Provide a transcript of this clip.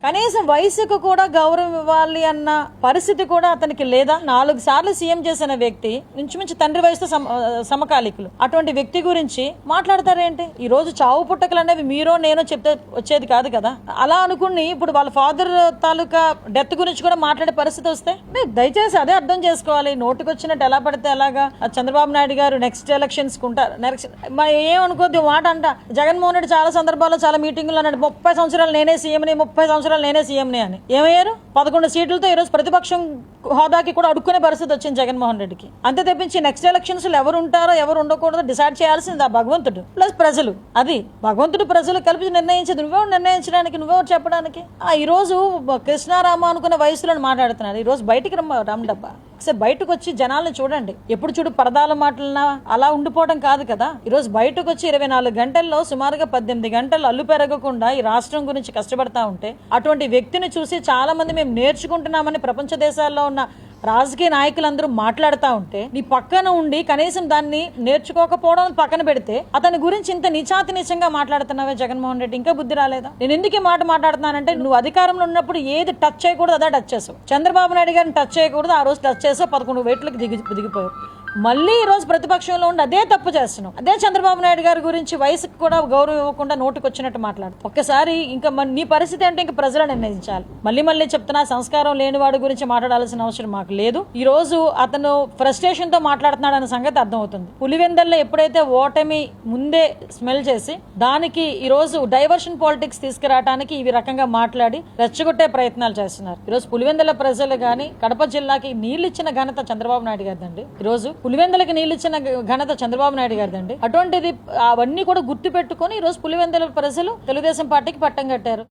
కనీసం వయసుకు కూడా గౌరవం ఇవ్వాలి అన్న పరిస్థితి కూడా అతనికి లేదా? 4 సార్లు సీఎం చేసిన వ్యక్తి, ఇంచుమించు తండ్రి వయసుతో సమకాలికులు, అటువంటి వ్యక్తి గురించి మాట్లాడతారేంటి? ఈ రోజు చావు పుట్టకలు అనేవి మీరో నేనో చెప్తే వచ్చేది కాదు కదా. అలా అనుకుని ఇప్పుడు వాళ్ళ ఫాదర్ తాలూకా డెత్ గురించి కూడా మాట్లాడే పరిస్థితి వస్తే దయచేసి అదే అర్థం చేసుకోవాలి. నోటికొచ్చినట్టు ఎలా పడితే అలాగా చంద్రబాబు నాయుడు గారు నెక్స్ట్ ఎలక్షన్స్ కుంటారు. ఏమనుకోద్ది మాట అంట. జగన్మోహన్ రెడ్డి చాలా సందర్భాల్లో చాలా మీటింగులు అన్నాడు 30 సంవత్సరాలు నేనే సీఎంని, 30 సంవత్సరాలు నేనే సీఎంని అని. ఏమయ్యారు? 11 సీట్లతో ఈరోజు ప్రతిపక్షం హోదాకి కూడా అడుక్కునే పరిస్థితి వచ్చింది జగన్మోహన్ రెడ్డికి. అంతే తప్పించి నెక్స్ట్ ఎలక్షన్స్ లో ఎవరు ఉంటారో ఎవరు ఉండకూడదో డిసైడ్ చేయాల్సింది ఆ భగవంతుడు ప్లస్ ప్రజలు. అది భగవంతుడు ప్రజలు కలిపి నిర్ణయించేది. నువ్వెవరు నిర్ణయించడానికి, నువ్వెవరు చెప్పడానికి? ఈ రోజు కృష్ణారామ అనుకునే వయసులో మాట్లాడుతున్నాడు. ఈ రోజు బయటికి రమ్మడబ్బా, ఒకసారి బయటకు వచ్చి జనాలను చూడండి. ఎప్పుడు చూడు పరదాల మాటలన అలా ఉండిపోవడం కాదు కదా. ఈ రోజు బయటకు వచ్చి 24 గంటల్లో సుమారుగా 18 గంటలు అల్లు పెరగకుండా ఈ రాష్ట్రం గురించి కష్టపడతా ఉంటే అటువంటి వ్యక్తిని చూసి చాలా మంది మేము నేర్చుకుంటున్నామని ప్రపంచ దేశాల్లో ఉన్న రాజకీయ నాయకులందరూ మాట్లాడుతూ ఉంటే నీ పక్కన ఉండి కనీసం దాన్ని నేర్చుకోకపోవడం పక్కన పెడితే అతని గురించి ఇంత నీచంగా మాట్లాడుతున్నావే జగన్మోహన్ రెడ్డి, ఇంకా బుద్ధి రాలేదా? నేను ఎందుకు ఈ మాట మాట్లాడుతున్నానంటే నువ్వు అధికారంలో ఉన్నప్పుడు ఏది టచ్ చేయకూడదు అదే టచ్ చేసావు. చంద్రబాబు నాయుడు గారిని టచ్ చేయకూడదు, ఆ రోజు టచ్ చేసావు, 11 వేట్లకు దిగిపోయావు. మళ్ళీ ఈ రోజు ప్రతిపక్షంలో ఉండి అదే తప్పు చేస్తున్నాం. అదే చంద్రబాబు నాయుడు గారి గురించి వయసుకు కూడా గౌరవం ఇవ్వకుండా నోటికి వచ్చినట్టు మాట్లాడు. ఒక్కసారి ఇంకా నీ పరిస్థితి అంటే ఇంకా ప్రజలు నిర్ణయించాలి. మళ్ళీ చెప్తున్నా, సంస్కారం లేని వాడి గురించి మాట్లాడాల్సిన అవసరం మాకు లేదు. ఈ రోజు అతను ఫ్రస్ట్రేషన్ తో మాట్లాడుతున్నాడు అన్న సంగతి అర్థమవుతుంది. పులివెందల్లో ఎప్పుడైతే ఓటమి ముందే స్మెల్ చేసి దానికి ఈ రోజు డైవర్షన్ పాలిటిక్స్ తీసుకురావడానికి ఈ రకంగా మాట్లాడి రెచ్చగొట్టే ప్రయత్నాలు చేస్తున్నారు. ఈ రోజు పులివెందల ప్రజలు గాని కడప జిల్లాకి నీళ్లు ఇచ్చిన ఘనత చంద్రబాబు నాయుడు గారిదండి. ఈ రోజు పులివెందులకి నీళ్ళు ఇచ్చిన ఘనత చంద్రబాబు నాయుడు గారిదండి. అటువంటిది అవన్నీ కూడా గుర్తు పెట్టుకుని ఈ రోజు పులివెందుల ప్రజలు తెలుగుదేశం పార్టీకి పట్టం కట్టారు.